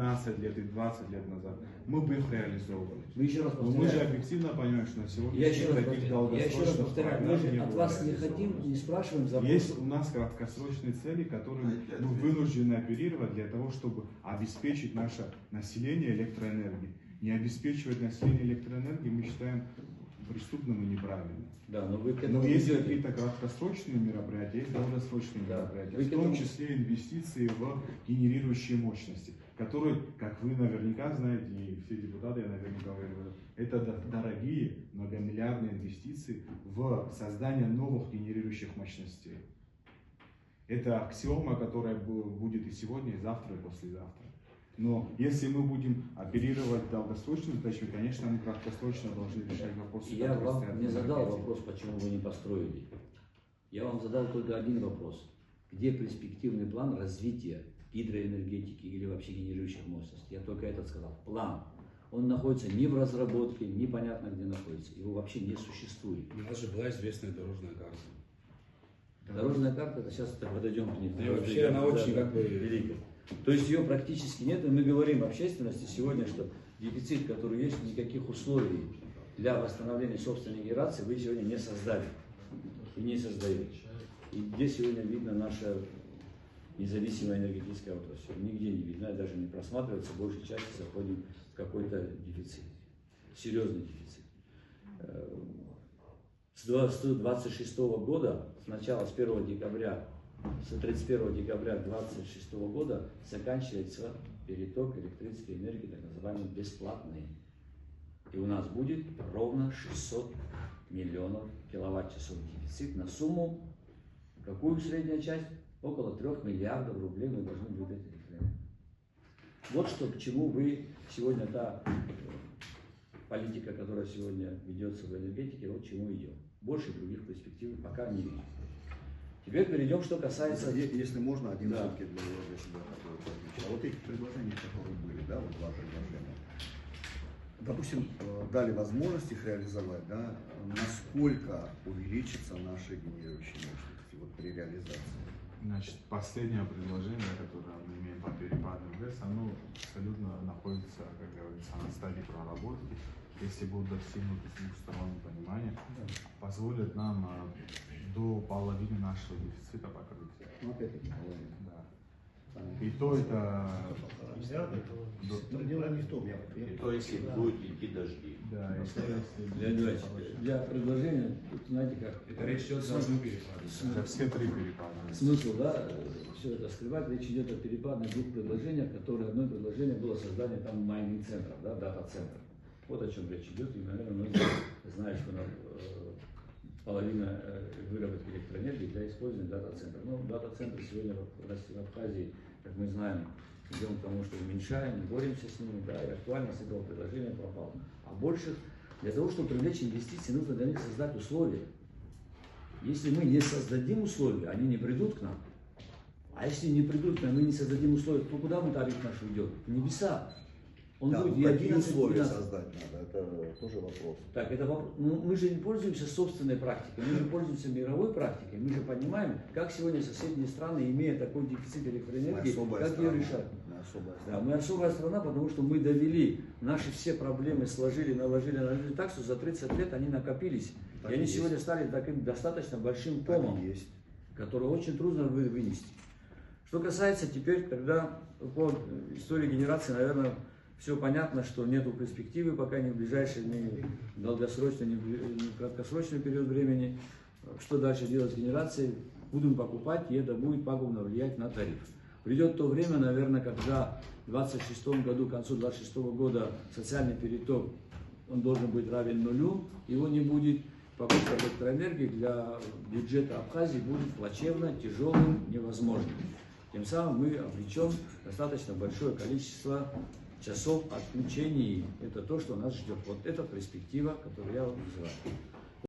15 лет и 20 лет назад, мы бы их реализовывали. Мы еще раз повторяем. Но мы же объективно понимаем, что на сегодня я еще раз повторяю, мы же от вас не хотим, не спрашиваем за. Есть у нас краткосрочные цели, которые мы вынуждены оперировать для того, чтобы обеспечить наше население электроэнергией. Не обеспечивать население электроэнергией мы считаем преступным и неправильным. Да, но есть какие-то краткосрочные мероприятия, есть долгосрочные мероприятия, в том числе инвестиции в генерирующие мощности, которые, как вы наверняка знаете, и все депутаты, я наверняка говорю, это дорогие многомиллиардные инвестиции в создание новых генерирующих мощностей. Это аксиома, которая будет и сегодня, и завтра, и послезавтра. Но если мы будем оперировать долгосрочными задачами, конечно, мы краткосрочно должны решать вопросы. Я вам не задал вопрос, почему вы не построили. Я вам задал только один вопрос. Где перспективный план развития гидроэнергетики или вообще генерирующих мощностей? Я только этот сказал. План. Он находится не в разработке, непонятно где находится. Его вообще не существует. У нас же была известная дорожная карта. Дорожная карта, это сейчас подойдем к ней. И вообще она очень великая. То есть ее практически нет, и мы говорим общественности сегодня, что дефицит, который есть, никаких условий для восстановления собственной генерации вы сегодня не создали и не создаете. И где сегодня видно наша независимая энергетическая отрасль? Нигде не видно, даже не просматривается, большей части заходим в какой-то дефицит, серьезный дефицит. С 26 года, сначала с 1 декабря, с 31 декабря 2026 года заканчивается переток электрической энергии, так называемый бесплатный. И у нас будет ровно 600 миллионов киловатт-часов дефицит на сумму, какую средняя часть? Около 3 миллиардов рублей мы должны выдать электроэнергию. Вот что, к чему вы сегодня, та политика, которая сегодня ведется в энергетике, вот к чему идет. Больше других перспектив пока не вижу. Теперь перейдем, что касается... Если можно, один все-таки для себя такой. А вот эти предложения, которые были, да, вот два предложения, допустим, дали возможность их реализовать, да, насколько увеличится наши генерирующие мощности вот при реализации? Значит, последнее предложение, которое мы имеем по перепадам ГЭС, оно абсолютно находится, как говорится, на стадии проработки. Если будут достигнуты двухстороннее понимание, позволит нам до половины нашего дефицита покрыть. Ну, опять-таки половина. Да. И то это... Дело не в том, и то, если будут идти дожди. Да, для предложения, тут, знаете как... Это речь идет о двух перепадах. Да, все три перепада. Смысл, да, все это скрывать. Речь идет о перепадных двух предложениях, которые одно предложение было создание там майнинг-центров, да, дата-центров. Вот о чем речь идет, и, наверное, многие знают, что половина выработки электроэнергии для использования дата-центров. Ну, дата-центры сегодня в Абхазии, как мы знаем, идем к тому, что уменьшаем, боремся с ними, да, и актуальность этого предложения пропала. А больше, для того, чтобы привлечь инвестиции, нужно для них создать условия. Если мы не создадим условия, они не придут к нам. А если не придут к нам, мы не создадим условия, то куда мы тариф наш уйдет? В небеса. Он да, будет и 11, какие условия 12. Создать надо, это тоже вопрос. Так, это вопрос. Ну, мы же не пользуемся собственной практикой, мы же пользуемся мировой практикой. Мы же понимаем, как сегодня соседние страны, имея такой дефицит электроэнергии, как ее решать. Да, мы особая страна, потому что мы довели наши все проблемы, сложили, наложили так, что за 30 лет они накопились. Так и они сегодня стали таким достаточно большим комом, который очень трудно вынести. Что касается теперь, тогда по истории генерации, наверное, все понятно, что нету перспективы, пока ни в ближайший, ни в долгосрочный, ни в краткосрочный период времени. Что дальше делать с генерацией? Будем покупать, и это будет пагубно влиять на тариф. Придет то время, наверное, когда в 2026 году, к концу 2026 года социальный переток, он должен быть равен нулю, его не будет. Покупка электроэнергии для бюджета Абхазии будет плачевно, тяжелым, невозможным. Тем самым мы обречем достаточно большое количество часов отключений. Это то, что нас ждет. Вот это перспектива, которую я вам называю.